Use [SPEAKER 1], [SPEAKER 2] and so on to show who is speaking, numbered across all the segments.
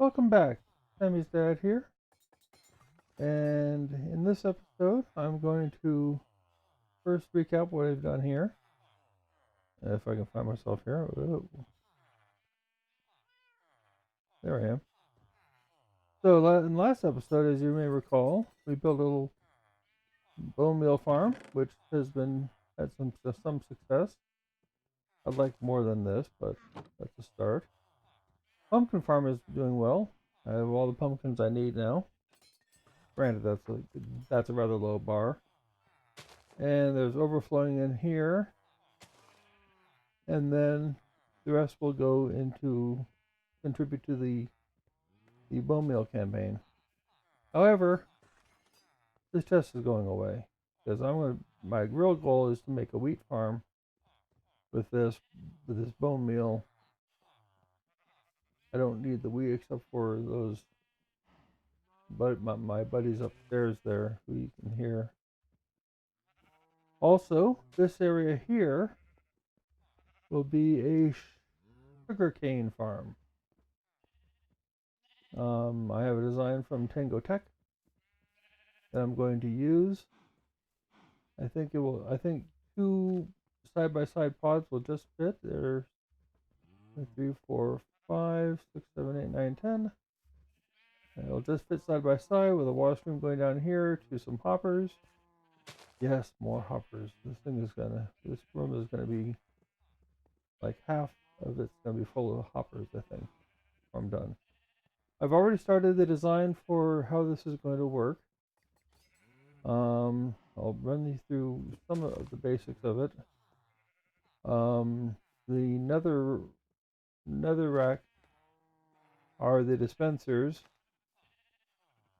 [SPEAKER 1] Welcome back. Sammy's dad here. And in this episode, I'm going to first recap what I've done here. If I can find myself here. Ooh. There I am. So in the last episode, as you may recall, we built a little bone meal farm, which has had some success. I'd like more than this, but that's a start. Pumpkin farm is doing well. I have all the pumpkins I need now. Granted, that's a rather low bar. And there's overflowing in here. And then the rest will go into contribute to the bone meal campaign. However, this chest is going away because my real goal is to make a wheat farm with this bone meal. I don't need the wheat except for those, but my buddies upstairs there who you can hear. Also, this area here will be a sugarcane farm. I have a design from Tango Tech that I'm going to use. I think two side-by-side pods will just fit. There's 3, 4, 5, 6, 7, 8, 9, 10. And it'll just fit side by side with a water stream going down here to some hoppers. Yes, more hoppers. This room is gonna be like half of it's gonna be full of hoppers, I think. I'm done. I've already started the design for how this is going to work. I'll run you through some of the basics of it. The nether rack are the dispensers.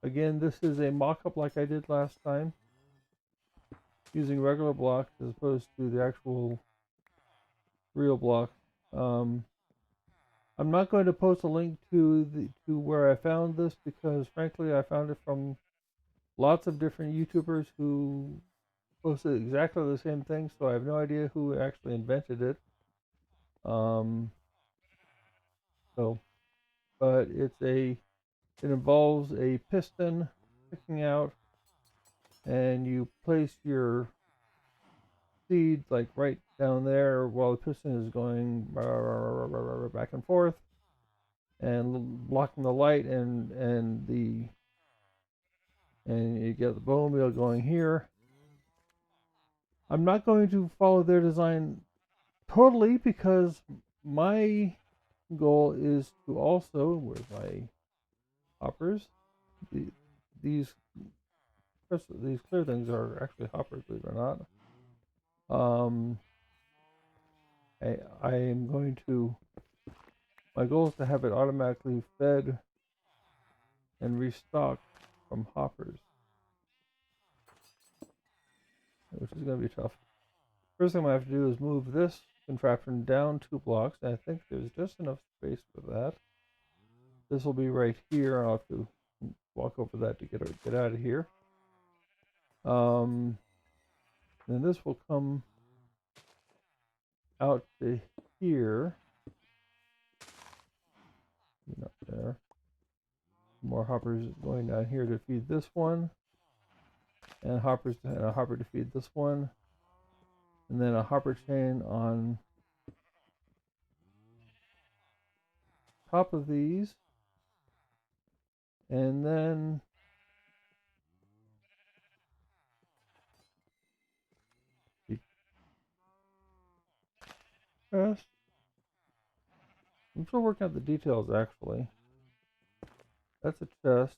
[SPEAKER 1] Again, this is a mock-up like I did last time, using regular blocks as opposed to the actual real block. I'm not going to post a link to where I found this because, frankly, I found it from lots of different YouTubers who posted exactly the same thing, so I have no idea who actually invented it. But it involves a piston sticking out, and you place your seed like right down there while the piston is going back and forth and blocking the light, and you get the bone meal going here. I'm not going to follow their design totally because my goal is to also, where's my hoppers? These clear things are actually hoppers, believe it or not. I am going to. My goal is to have it automatically fed and restocked from hoppers, which is going to be tough. First thing I have to do is move this contraption down 2 blocks, and I think there's just enough space for that. This will be right here. I'll have to walk over that to get out of here. Then this will come out to here. Not there. More hoppers going down here to feed this one, and a hopper to feed this one, and then a hopper chain on top of these, and then chest. I'm still working out the details actually. That's a chest.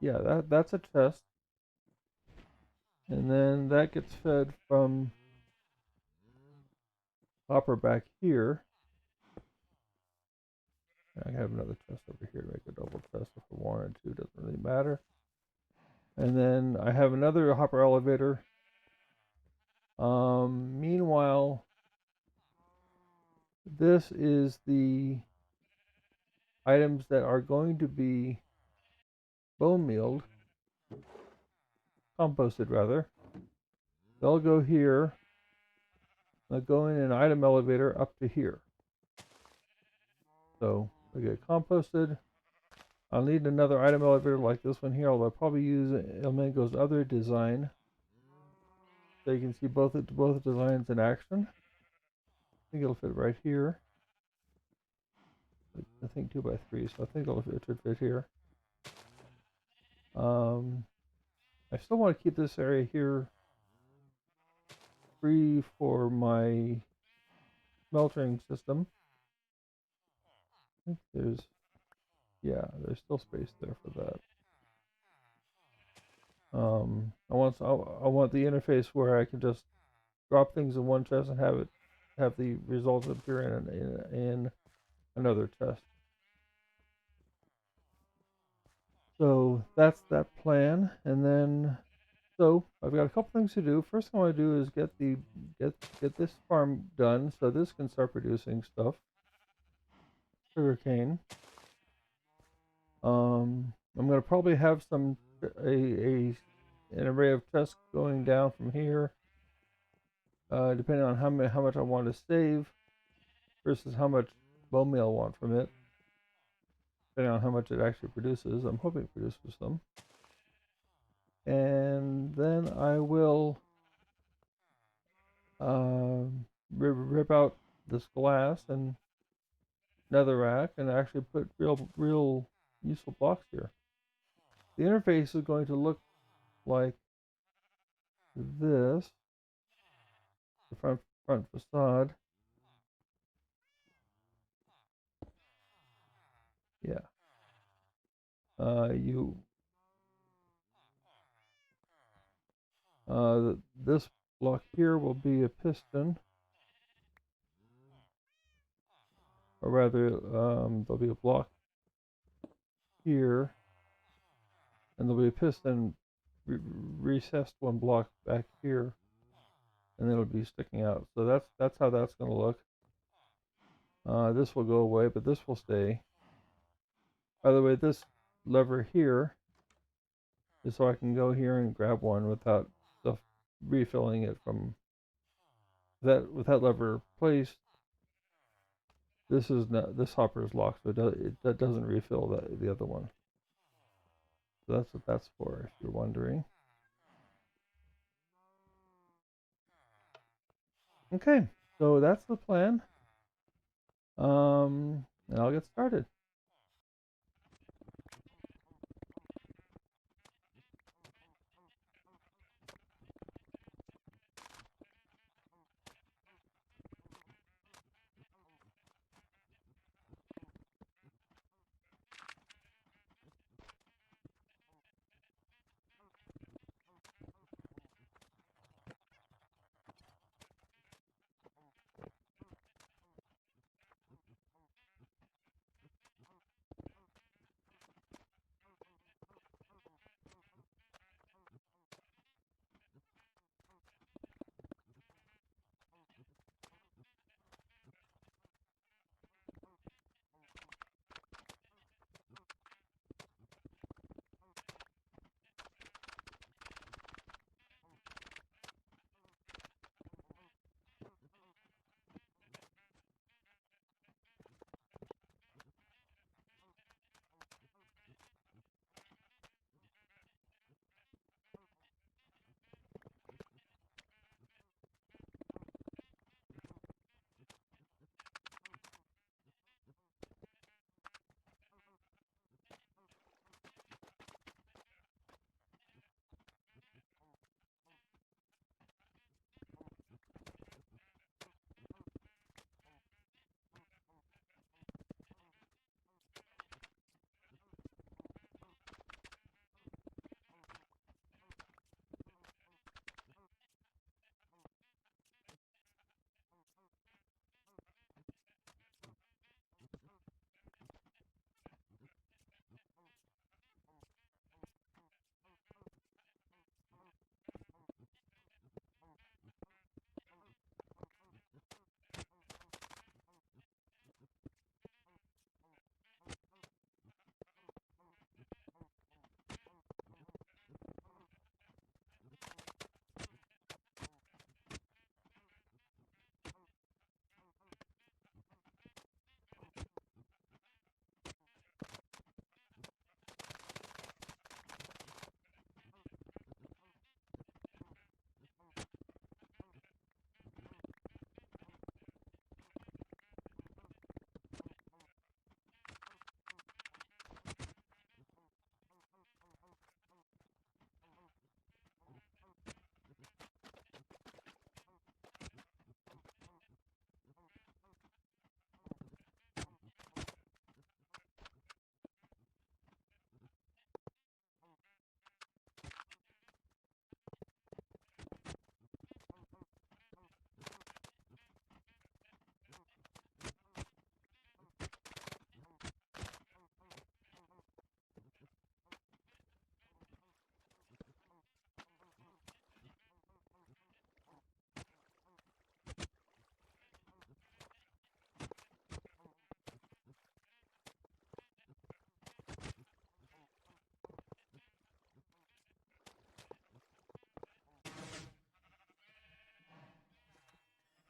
[SPEAKER 1] Yeah, that's a chest. And then that gets fed from hopper back here. I have another chest over here to make a double chest if I wanted to, doesn't really matter. And then I have another hopper elevator. Meanwhile, this is the items that are going to be bone mealed, composted rather. They'll go here, going in an item elevator up to here. So I get composted. I'll need another item elevator like this one here, although I'll probably use Elmango's other design. So you can see both designs in action. I think it'll fit right here. I think 2x3, so I think it should fit here. I still want to keep this area here free for my smelting system. I think there's still space there for that. I want the interface where I can just drop things in one chest and have the results appear in another chest. So that's that plan, and then so I've got a couple things to do. First thing I want to do is get this farm done so this can start producing stuff. Sugarcane. I'm going to probably have an array of chests going down from here, depending on how much I want to save versus how much bone meal I want from it, depending on how much it actually produces. I'm hoping it produces some. And then I will rip out this glass and netherrack and actually put real useful blocks here. The interface is going to look like this. The front facade. Yeah. This block here will be a piston, or rather, there'll be a block here, and there'll be a piston recessed one block back here, and it'll be sticking out. So that's how that's going to look. This will go away, but this will stay. By the way, this lever here is so I can go here and grab one without stuff refilling it from that. With that lever placed, this hopper is locked, so that doesn't refill the other one. So that's what that's for, if you're wondering. Okay, so that's the plan. And I'll get started.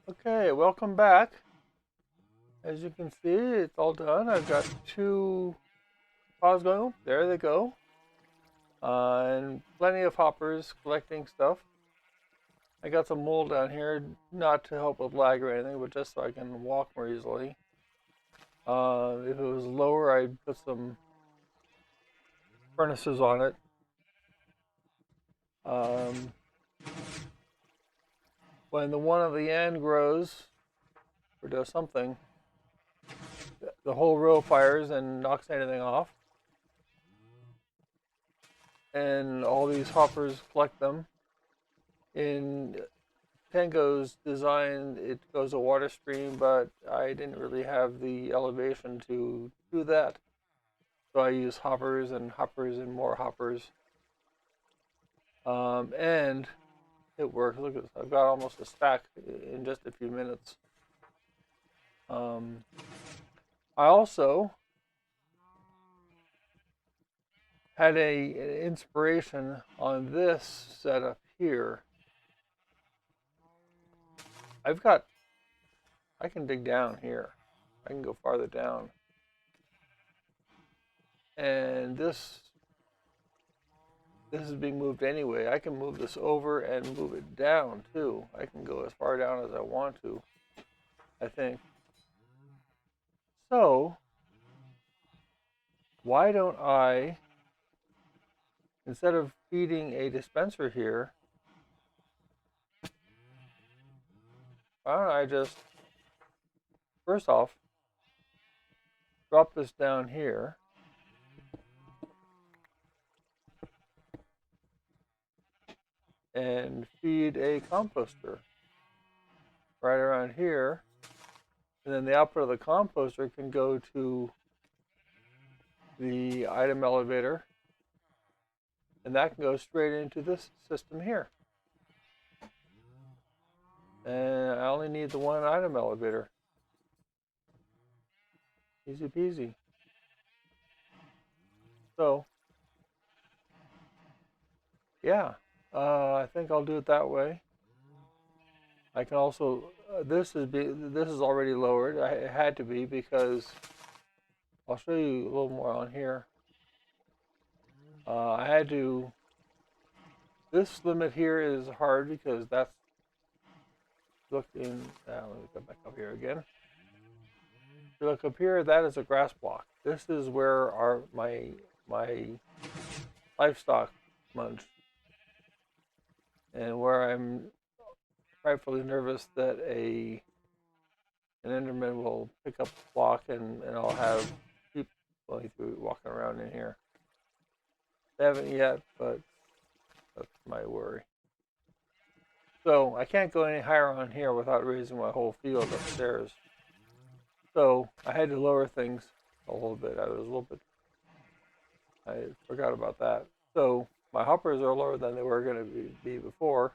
[SPEAKER 1] Okay, welcome back. As you can see, it's all done. I've got 2 pods going. Oh, there they go. And plenty of hoppers collecting stuff. I got some mold down here, not to help with lag or anything, but just so I can walk more easily. If it was lower, I'd put some furnaces on it. Um, when the one at the end grows or does something, the whole row fires and knocks anything off. And all these hoppers collect them. In Tango's design, it goes a water stream, but I didn't really have the elevation to do that. So I use hoppers and more hoppers. And it works. Look at this. I've got almost a stack in just a few minutes. I also had an inspiration on this setup here. I can dig down here. I can go farther down. And this is being moved anyway. I can move this over and move it down too. I can go as far down as I want to, I think. So, why don't I, instead of feeding a dispenser here, why don't I just, first off, drop this down here. And feed a composter right around here. And then the output of the composter can go to the item elevator. And that can go straight into this system here. And I only need the one item elevator. Easy peasy. So, yeah, I think I'll do it that way. I can also, this is already lowered. It had to be because I'll show you a little more on here. I had to, this limit here is hard because that's, look in, let me go back up here again. If you look up here, that is a grass block. This is where my livestock munch, and where I'm frightfully nervous that an Enderman will pick up the block and I'll have sheep going through, walking around in here. They haven't yet, but that's my worry. So I can't go any higher on here without raising my whole field upstairs. So I had to lower things a little bit. I forgot about that. So my hoppers are lower than they were going to be before.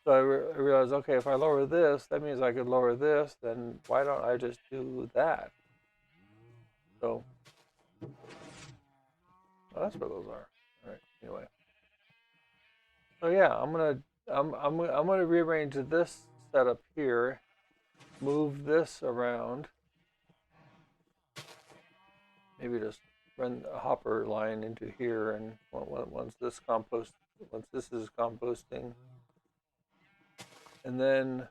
[SPEAKER 1] So I realized, okay, if I lower this, that means I could lower this. Then why don't I just do that? So well, that's where those are. All right. Anyway. So yeah, I'm gonna rearrange this setup here, move this around. Maybe just run a hopper line into here, and once this is composting, and then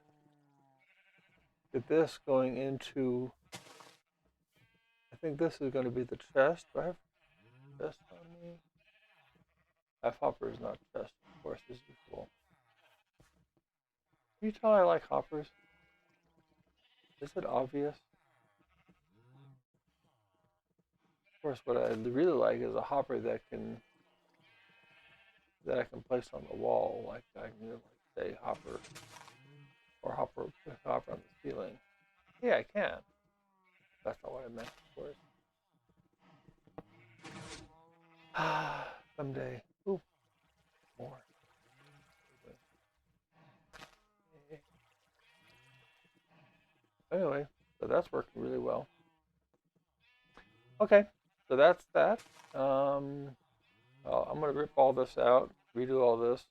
[SPEAKER 1] get this going into, I think this is going to be the chest. Do I have chest on me? F hopper is not chest, of course. This is cool. Can you tell I like hoppers? Is it obvious? Of course, what I really like is a hopper that I can place on the wall, like I can say hopper or hopper on the ceiling. Yeah, I can. That's not what I meant, of course. Someday. Ooh, more. Anyway, so that's working really well. Okay, so that's that. I'm going to rip all this out, redo all this.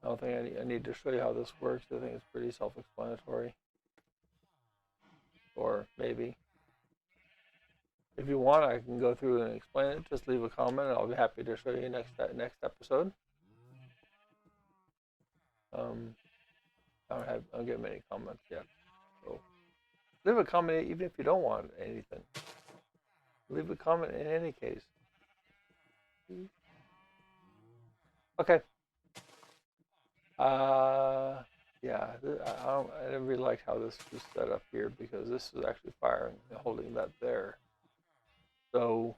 [SPEAKER 1] I don't think I need to show you how this works. I think it's pretty self-explanatory. Or maybe. If you want, I can go through and explain it. Just leave a comment, and I'll be happy to show you next episode. I don't get many comments yet, so leave a comment even if you don't want anything. Leave a comment in any case. Okay. Yeah, I didn't really like how this was set up here because this is actually firing and holding that there. So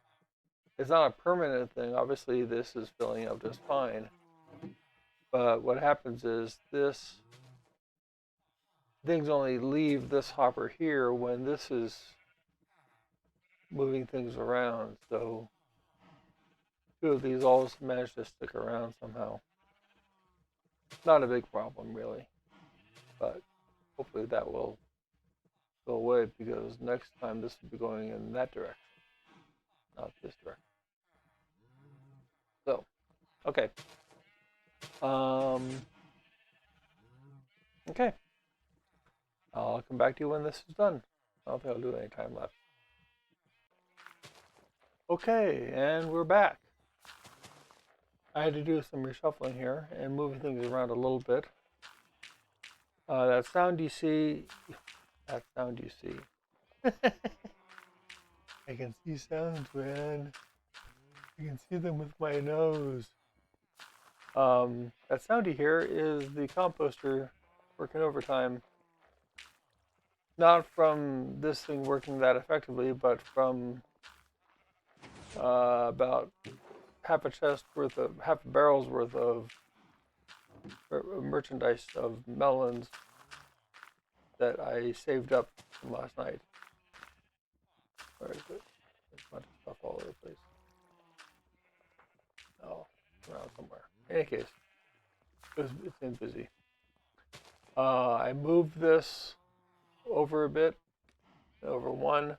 [SPEAKER 1] it's not a permanent thing. Obviously, this is filling up just fine. But what happens is things only leave this hopper here when this is moving things around. So two of these always manage to stick around somehow. Not a big problem, really. But hopefully that will go away because next time this will be going in that direction, not this direction. So, okay. Okay. I'll come back to you when this is done. I don't think I'll do any time lapse. Okay, and we're back. I had to do some reshuffling here and moving things around a little bit. That sound you see. I can see sounds, man. I can see them with my nose. That sound you hear is the composter working overtime. Not from this thing working that effectively, but from about half a barrel's worth of merchandise of melons that I saved up from last night. Where is it? There's a bunch of stuff all over the place. Oh, around somewhere. In any case, it's been busy. I moved this over a bit, over one.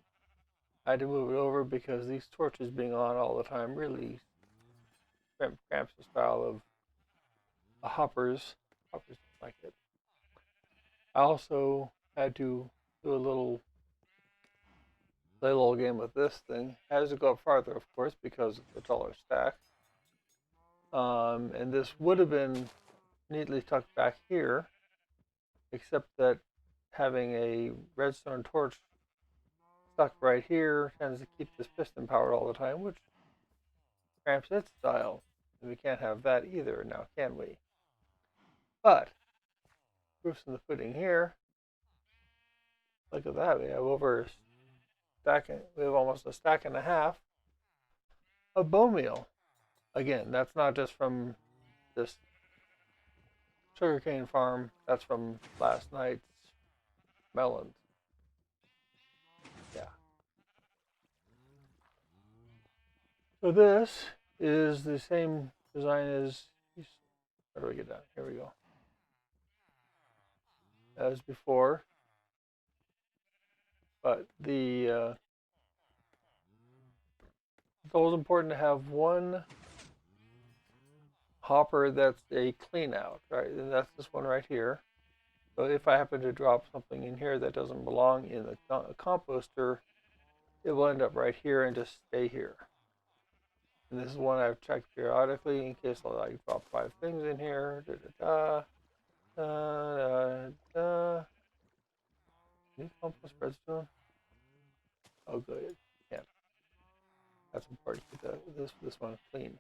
[SPEAKER 1] I had to move it over because these torches being on all the time really cramps the style of the hoppers. Hoppers don't like it. I also had to do a play a little game with this thing. It has to go up farther, of course, because it's a taller stack. And this would have been neatly tucked back here, except that having a redstone torch stuck right here tends to keep this piston powered all the time, which cramps its style. And we can't have that either now, can we? But proof's in the pudding here. Look at that. We have almost a stack and a half of bone meal. Again, that's not just from this sugarcane farm. That's from last night's melons. Yeah. So this is the same design as, how do we get down? Here we go. As before. But it's always important to have one hopper that's a clean out, right? And that's this one right here. So if I happen to drop something in here that doesn't belong in the composter, it will end up right here and just stay here. And this is one I've checked periodically in case I drop 5 things in here. These compost spreads to them? Oh, good. Yeah. That's important to get this one clean.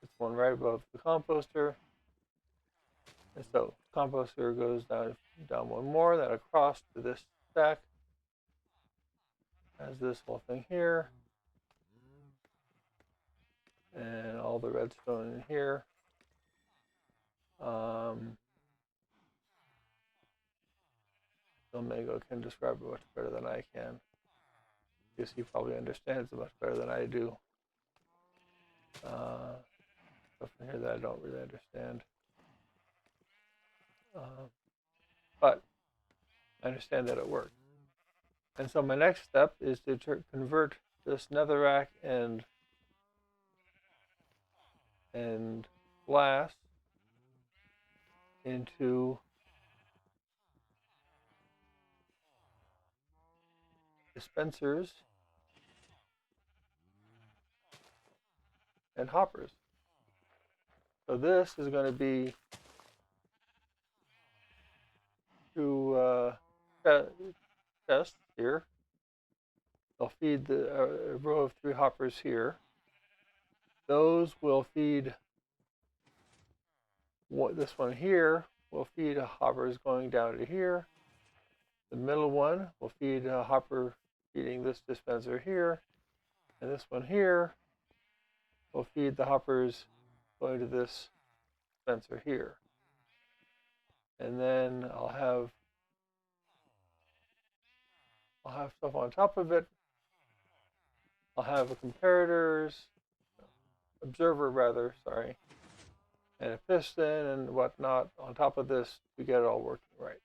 [SPEAKER 1] This one right above the composter. And so composter goes down one more, then across to this stack. Has this whole thing here. And all the redstone in here. Omega can describe it much better than I can. Because he probably understands it much better than I do. Stuff in here that I don't really understand. But I understand that it works. And so my next step is to convert this netherrack and glass into dispensers and hoppers. So this is going to be to test here. They'll feed the row of 3 hoppers here. Those will feed this one here. Will feed hoppers going down to here. The middle one will feed a hopper feeding this dispenser here, and this one here will feed the hoppers going to this dispenser here. And then I'll have stuff on top of it. I'll have a observer rather, sorry, and a piston and whatnot on top of this to get it all working right.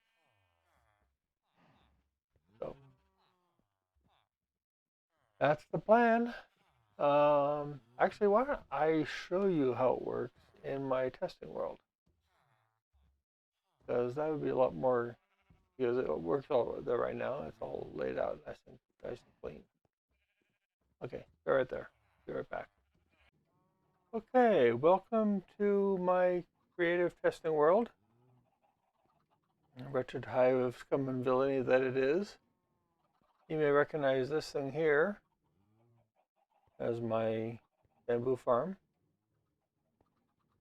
[SPEAKER 1] So that's the plan. Actually, why don't I show you how it works in my testing world? Because that would be a lot more, because it works all there right now. It's all laid out nice and clean. Okay, they're right there. Be right back. Okay, welcome to my creative testing world. Wretched hive of scum and villainy that it is. You may recognize this thing here as my bamboo farm.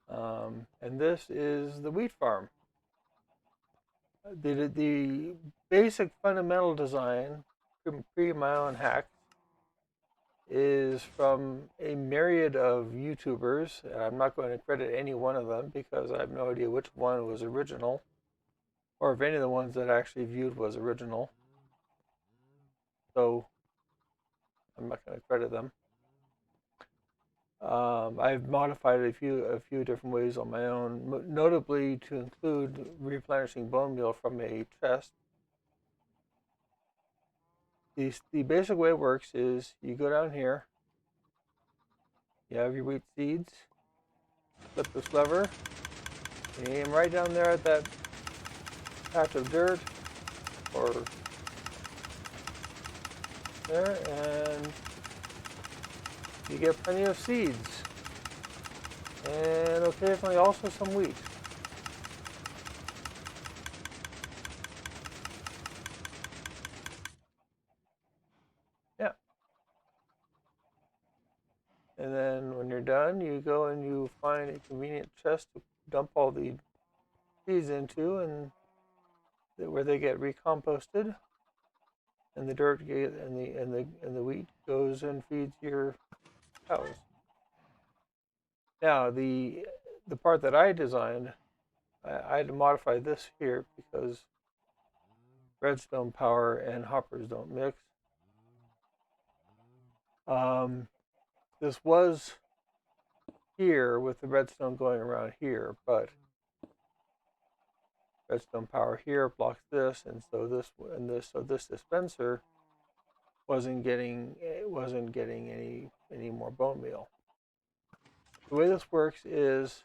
[SPEAKER 1] And this is the wheat farm. The basic fundamental design, pre my own hacks, is from a myriad of YouTubers. And I'm not going to credit any one of them because I have no idea which one was original, or if any of the ones that I actually viewed was original. So I'm not going to credit them. I've modified it a few different ways on my own, notably to include replenishing bone meal from a chest. The basic way it works is you go down here, you have your wheat seeds, flip this lever, and you aim right down there at that patch of dirt, or there, and you get plenty of seeds, and occasionally also some wheat. Yeah. And then when you're done, you go and you find a convenient chest to dump all the seeds into, and where they get recomposted, and the dirt and the wheat goes and feeds your cows. Now the part that I designed, I had to modify this here because redstone power and hoppers don't mix. This was here with the redstone going around here, but redstone power here blocks this, and so this dispenser wasn't getting any more bone meal. The way this works is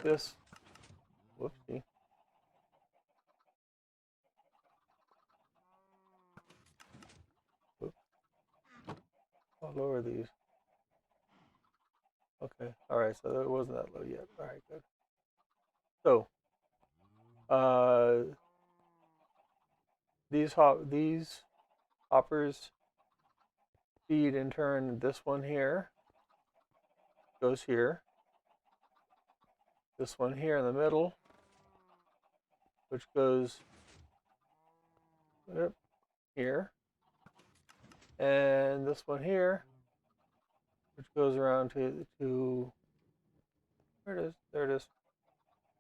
[SPEAKER 1] this. Whoopsie. Whoops. I'll lower these. Okay. All right. So it wasn't that low yet. All right. Good. So these hoppers feed in turn this one here, goes here, this one here in the middle, which goes here, and this one here, which goes around to where it is, there it is,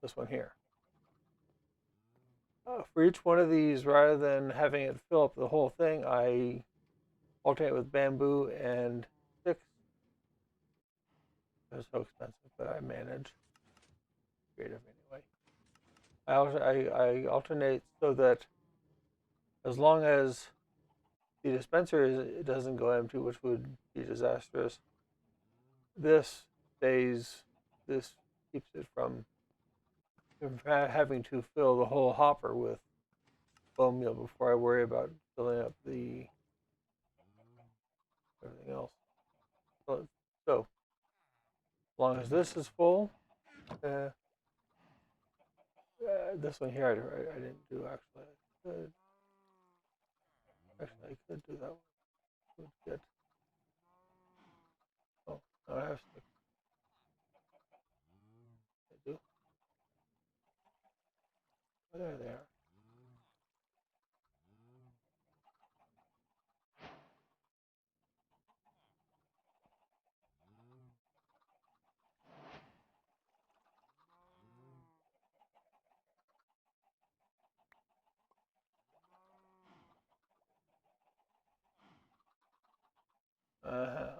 [SPEAKER 1] this one here. For each one of these, rather than having it fill up the whole thing, I alternate with bamboo and sticks. They're so expensive, but I manage. Creative anyway. I alternate so that as long as the dispenser it doesn't go empty, which would be disastrous, this keeps it from having to fill the whole hopper with bone meal before I worry about filling up the everything else. So as long as this is full, this one here I didn't do actually. I could do that one. Would get. Oh, no, I have six. I do. Oh, there they are.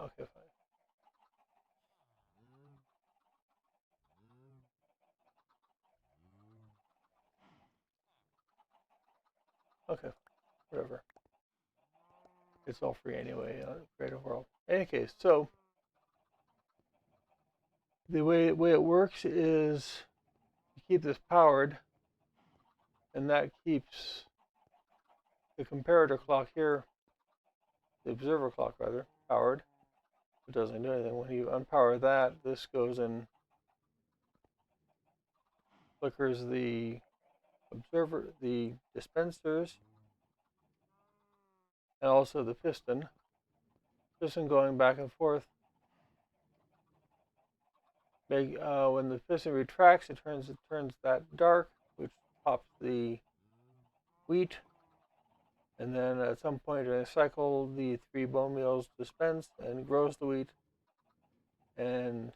[SPEAKER 1] Okay, fine. Okay, whatever. It's all free anyway on Creative World. In any case, so the way it works is you keep this powered, and that keeps the comparator clock here, the observer clock rather, powered. It doesn't do anything. When you unpower that, this goes and flickers the the dispensers, and also the piston. Piston going back and forth. When the piston retracts, it turns that dark, which pops the wheat, and then at some point in a cycle, the 3 bone meals dispense and grows the wheat, and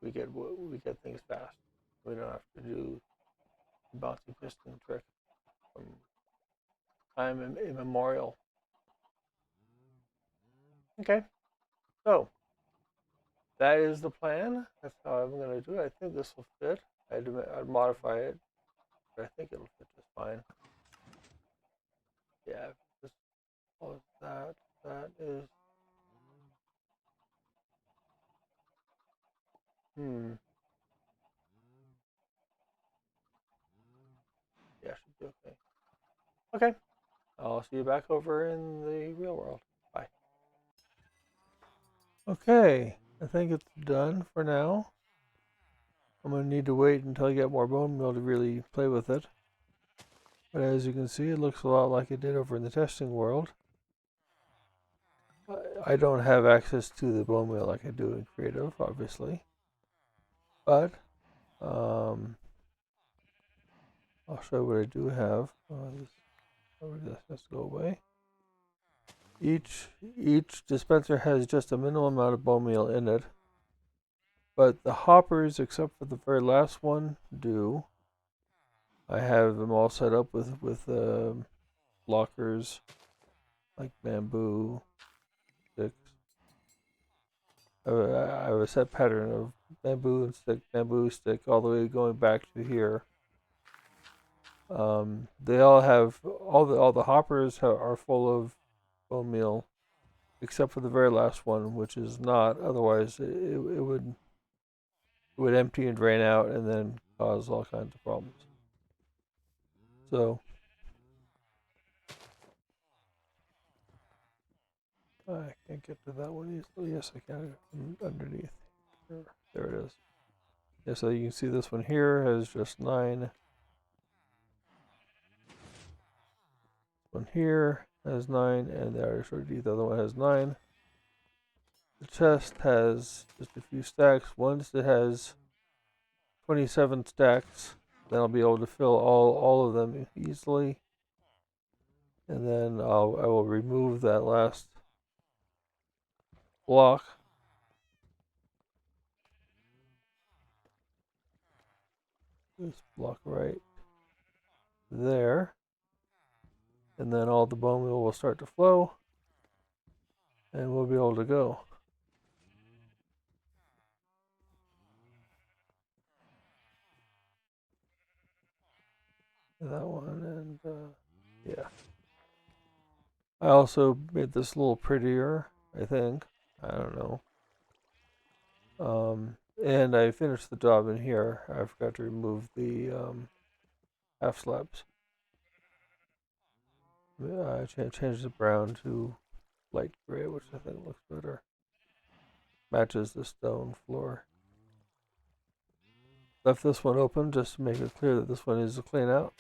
[SPEAKER 1] we get things fast. We don't have to do the bouncy piston trick from time immemorial. Okay, so that is the plan. That's how I'm going to do it. I think this will fit. I'd modify it, but I think it'll fit just fine. Yeah, just close that. That is. Yeah, should be okay. Okay, I'll see you back over in the real world. Bye. Okay, I think it's done for now. I'm going to need to wait until I get more bone meal to really play with it. But as you can see, it looks a lot like it did over in the testing world. I don't have access to the bone meal like I do in Creative, obviously. But I'll show you what I do have. This has to go away. Each dispenser has just a minimal amount of bone meal in it. But the hoppers, except for the very last one, do. I have them all set up with blockers like bamboo sticks. I have a set pattern of bamboo stick, all the way going back to here. They all have all the hoppers are full of bone meal, except for the very last one, which is not. Otherwise, it would empty and drain out, and then cause all kinds of problems. So I can't get to that one easily. Yes, I can. Underneath. There it is. Yeah, so you can see this one here has just 9. This one here has 9, and there I showed you the other one has 9. The chest has just a few stacks. Once it has 27 stacks, then I'll be able to fill all of them easily. And then I will remove that last block. This block right there. And then all the bone meal will start to flow, and we'll be able to go. That one, and yeah. I also made this a little prettier, I think. I don't know. And I finished the job in here. I forgot to remove the half slabs. I changed the brown to light gray, which I think looks better. Matches the stone floor. Left this one open just to make it clear that this one is a clean out.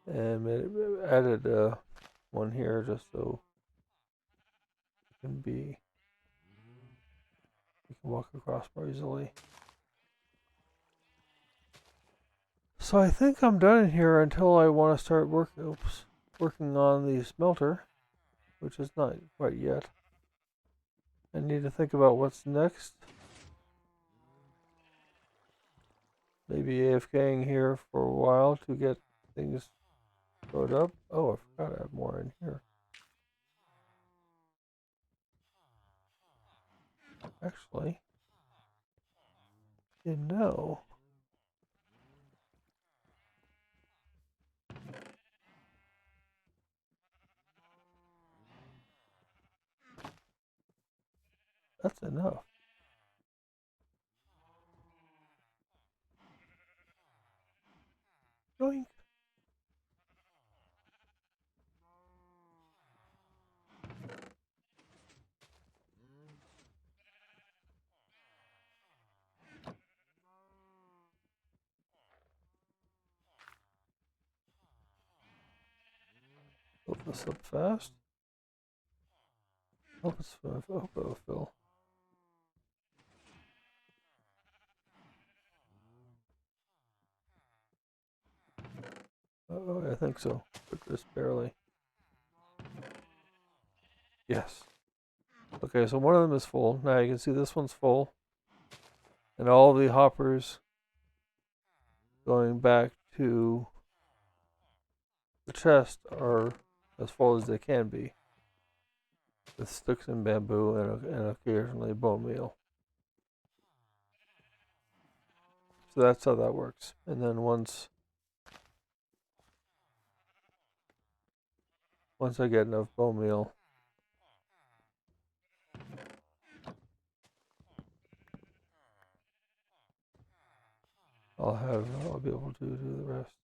[SPEAKER 1] And added one here just so it can be, you can walk across more easily. So I think I'm done in here until I want to start working on the smelter, which is not quite yet. I need to think about what's next. Maybe AFKing here for a while to get things stored up. Oh, I forgot to add more in here. Actually, you know, that's enough. Yoink. Build this up fast. Hope it'll fill. Oh, I think so, but just barely. Yes. Okay, so one of them is full. Now you can see this one's full. And all the hoppers going back to the chest are as full as they can be, with sticks and bamboo and occasionally bone meal. So that's how that works. And then once I get enough bone meal, I'll be able to do the rest.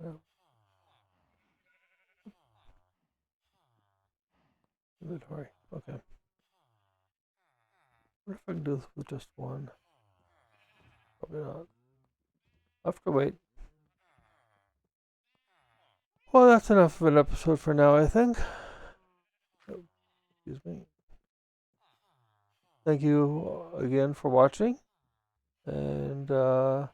[SPEAKER 1] Yeah. Inventory. Okay. What if I can do this with just one? Probably not. I'll have to wait. Well, that's enough of an episode for now, I think. Oh, excuse me. Thank you again for watching. And I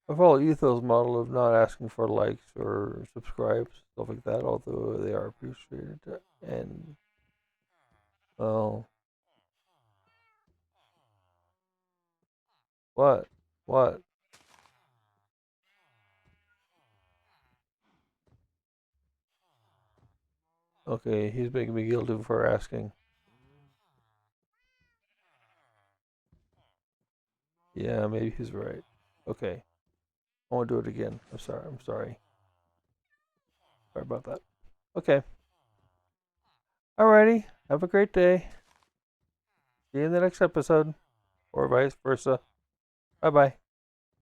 [SPEAKER 1] follow Etho's model of not asking for likes or subscribes, stuff like that, although they are appreciated. And, well, what? What? Okay, he's making me guilty for asking. Yeah, maybe he's right. Okay. I won't do it again. I'm sorry. Sorry about that. Okay. Alrighty. Have a great day. See you in the next episode. Or vice versa. Bye bye.